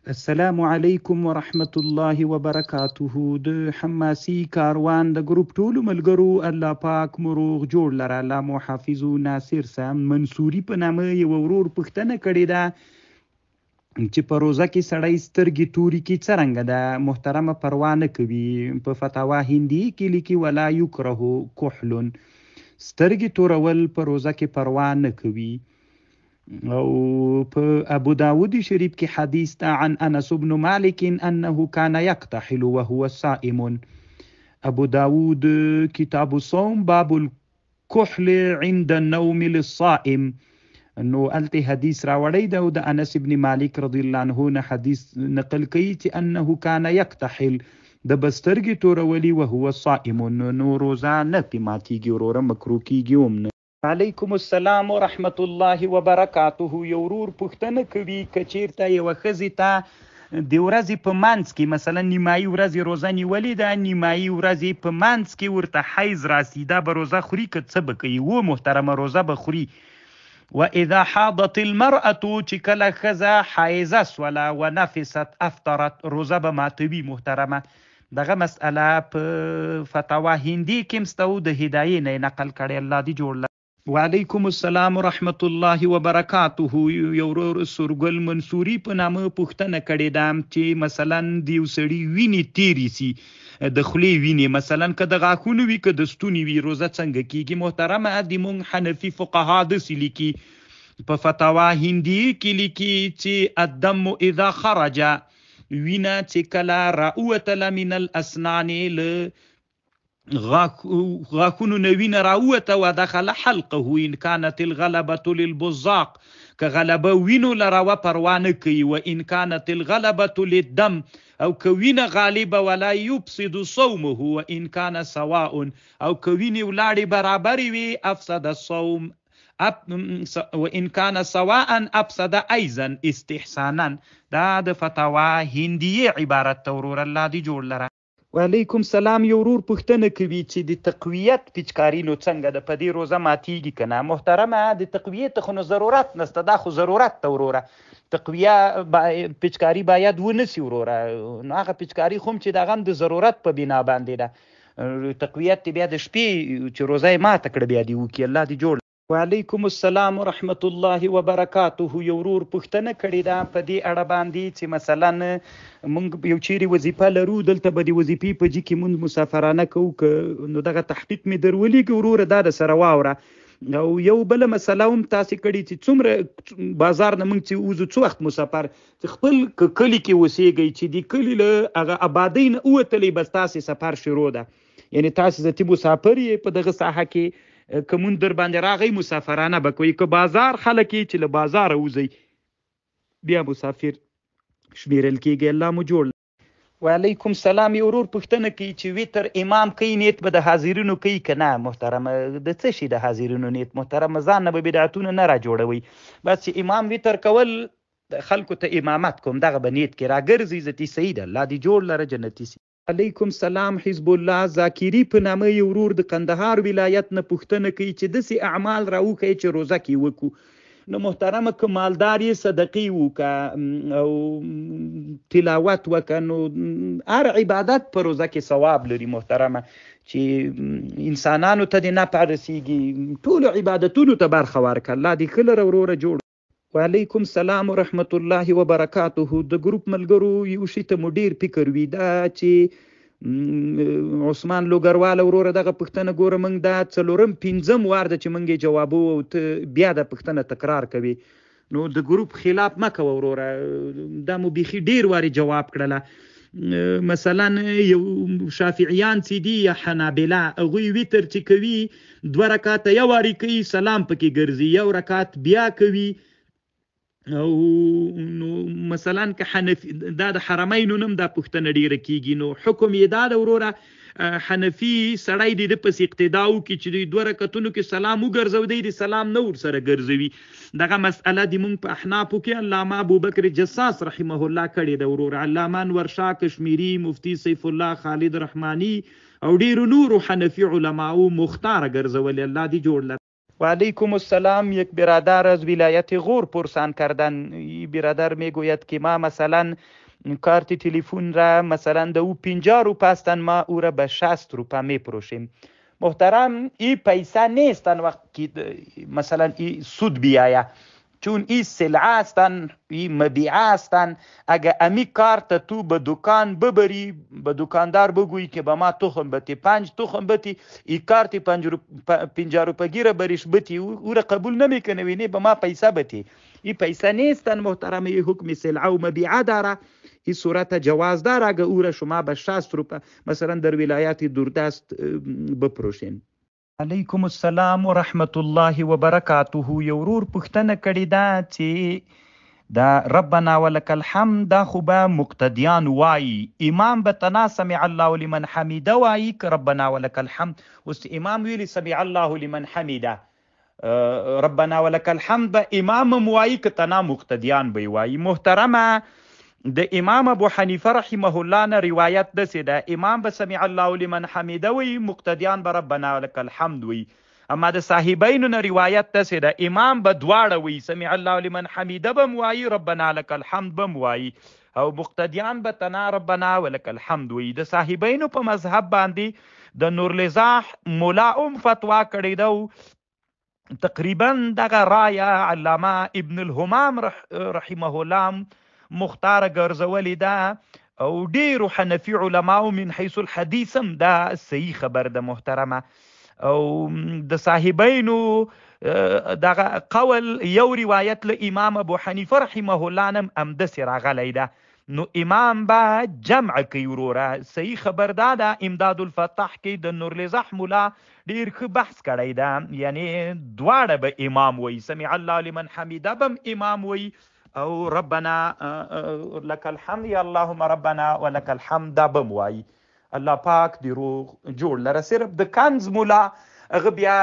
السلام علیکم ورحمت الله وبرکاته. د حماسي کاروان د ګروپ ټولو ملګرو الله پاک مروغ جوړ لره. الله مو حافظ ناصر سام منصوري په نامه یو ورور پوښتنه کړې ده چې په روزه کې سړی سترګې توري کې څرنګه ده. محترمه پروا نه کوي. په فتاوا هندي کې لیکي ولا یکره کحل، سترګې تورول په روزه کې پروا نه کوي. او په ابو داود شریف کې حدیث تا عن انس بن مالک انه كان يقتحل وهو صائم. ابو داود کتاب الصوم باب الكحل عند النوم للصائم. نو الته حدیث راوړی دا د انس ابن مالک رضی الله عنه نه حدیث نقل کوي چې انه كان يقتحل د بسترګي تورولي وهو صائم. نو روزه نه ماتیږي وروره مکروه کیږي هم نه. علیکم السلام ورحمت الله وبرکاته. یو ورور پوښتنه کوي که چیرته یوه ښځې ته د ورځې په منځ کې مثلا نیمایي ورځې روزه نیولې ده، نیمایي ورځې په منځ کې ورته حیض راسي، دا به روزه خوري که څه به کوي؟ و محترمه روزه به خوري. و اذا حاضت المرأة، چې کله ښځه حایزه سوله و نفست افطرت، روزه به ماتوي. محترمه دغه مسئله په فتاوا هندي کې مستو د هدایې نه نقل کړی. الله دې جوړ. وعلیکم السلام ورحمت الله وبرکاته. یو ورور سورګل منصوري په نامه پوښتنه کړې ده چې مثلا د یو سړي وینې تیرې سي، د خولې وینې مثلا که د غاښونو وي که د ستوني وي، روزه څنګه کیږي؟ محترمه د مونږ حنفي فقها داسې لیکي په فتاوا هندي کې لیکي چې الدم اذا خرج، وینه چې کله راوتله من الاسنان له غاښونو نه وینه راوته و دخل حلقه ان كانت الغلبة للبزاق، که غلبه وینو لراوه پروا نه کوي. و ان كانت الغلبة للدم، او که وینه غالبه ولا يفسد صومه. و ان كان سواء، او که وینې ولاړې برابرې وي افسد الصوم. و ان كان سواء افسد ايضا استحسانا. دا د فتاوا هندیه عبارت تورور. الله دی جوړ لره. وعلیکم سلام. یو ورور پوښتنه کوي چې د تقویت پیچکاري نو څنګه ده، په دې روزه ماتیږي که نه؟ محترمه د تقویت خو نو ضرورت نسته، دا خو ضرورت ته وروره. تقویه پیچکاري باید ونسي وروره. نو هغه پیچکاري خو چې دغه د ضرورت په بنا باندې ده. تقویت بیا د شپې چې روزه یې ماته کړه بیا دې وکړي. الله دې جوړ. وعلیکم السلام ورحمت الله وبرکاته. یو ورور پوښتنه کړې ده په دې اړه باندې چې مثلا مونږ یو چیرې وظیفه لرو، دلته به د وظیفې په جي کې مونږ مسافرانه کوو، نو دغه تحقیق مې درولېږي وروره، دا د سره واوره. او یو بله مسله هم تاسې کړي چې څومره بازار نه مونږ چې وځو څه وخت مسافر چې خپل کلي کې اوسېږئ، چې د کلي له هغه آبادۍ نه ووتلی بس تاسې سفر شروع ده. یعنې تاسې ذاتي مسافر یې په دغه ساحه کې، که مونږ در باندې راغی مسافرانه به کوي، که بازار خلک یې چې له بازاره وځئ بیا مسافر شمیرل کېږي. الله مو جوړ. وعلیکم سلام. یو ورور پوښتنه کوي چې ویتر امام کوي، نیت به د حاضرینو کوي که نه؟ محترمه د څه شي د حاضرینو نیت؟ محترمه ځان نه به بدعتونه نه را جوړوي، بس چې امام ویتر کول خلکو ته امامت کوم دغه به نیت کې راګرځي. عزتي صحیح ده. الله دې جوړ لره جنتي سي. علیکم سلام. حزب الله زاکری په نامه یو ورور د قندهار ولایت نه پوښتنه کوي چې داسې اعمال راوکړي چې روزه کې وکړو. نو محترمه که مالدار یې صدقې وکړه او تلاوت وکړه، نو هر عبادت په روزه کې ثواب لري. محترمه چې انسانانو ته دې نفع رسیږي، ټولو عبادتونو ته برخه ورکړه. الله دې ښه لره وروره جوړ. وعلیکم سلام ورحمت الله وبرکاته. د ګروپ ملګرو یو شي ته مو ډیر فکر وي، دا چې عثمان لوګروال وروره دغه پوښتنه ګوره موږ دا څلورم پنځم وار ده چې موږ یې جوابو او ته بیا د پوښتنه تکرار کوي، نو د ګروپ خلاف مه کوه وروره. دا مو بیخي ډیر وارې جواب کړله. مثلا یو شافعیان چې دي یا حنابله، هغوی ویتر چې کوي 2 رکعاته یو وارې کوي، سلام پکې ګرځي، 1 رکعت بیا کوي. او نو مثلا که حنفي، دا د حرمینو نم دا پوښتنه ډیره کیږي، نو حکم یې دا د وروره حنفي سړی د پس اقتدا وکړي چې د 2 رکعتونو کې سلام وګرځو، دی د سلام نه ورسره ګرځوي. دغه مسئله د مونږ په احنافو کې علامه ابوبکر جساس رحمه الله کړې ده وروره. علامه انور شاه کشمیری، مفتی سیف الله خالد رحمانی او ډیرو نورو حنفي علماو مختاره ګرځولې. الله دې جوړ لري. و علیکم السلام. یک برادر از ولایت غور پرسان کردن. برادر میگوید که ما مثلا کارت تلفن را مثلا دو 50 روپه هستن، ما او را به 60 روپه میپروشیم. محترم، این پیسه نیستن وقت که مثلا این سود بیایه، چون این سلعه هستن، این مبیعه هستن. اگه امی کارت تو به دکان ببری، به دکاندار بگویی که به ما تخم بتی 5 تخم بتی، این کارت 50 روپه گیره بریش بتی، او را قبول نمیکنه، وینه به ما پیسه بتی. این پیسه نیستن محترم، این حکم سلعه و مبیعه داره. این صورت جواز داره اگه او را شما به 60 روپه مثلا در ولایت دوردست بپروشین. علیکم السلام و رحمت الله و برکاته. یو ورور پوښتنه کړې ده چې دا ربنا ولک الحمد دا خو به مقتدیان وایي، امام به تنا سمع الله لمن حمیده وایي که ربنا ولک الحمد؟ اوس امام ویلی سمع الله لمن حمیده، ربنا ولک الحمد به امام هم وایي که تنا مقتدیان به وایي. محترمه، د امام ابو حنیفه رحمه الله نه روایت دسې ده، امام به سمع الله لمن حمیده وی، مقتدیان به ربنا ولک الحمد وی. اما د صاحبینو نه روایت دسې ده، امام به دواړه وی، سمع الله لمن حمیده بم وایي، ربنا لک الحمد بم وایي، او مقتدیان به تنا ربنا ولک الحمد وی. د صاحبینو په مذهب باندې د نورلزاح مولا فتوا کړی ده، تقریبا دغه رایه علامه ابن الهمام رحمه الله مختار ګرځولې ده، او ډیرو حنفي علماو من حيث الحديث هم دا صحیح خبر ده محترمه. او د صاحبینو دغه قول یو روایت له امام ابو حنیفه رحمه الله نم امدسې راغلی ده، نو امام به جمع کوي وروره. صحیح خبر ده امداد الفتح کې د نورلزاح مولا ډیر ښه بحث کړی ده، یعنی دواړه به امام وی، سمع الله لمن حمیده بم امام وی، او ربنا لك الحمد یا اللهم ربنا ولك الحمد دا بم وایي. الله پاک دی روغ جوړ لره. صرف د کنز مولا هغه بیا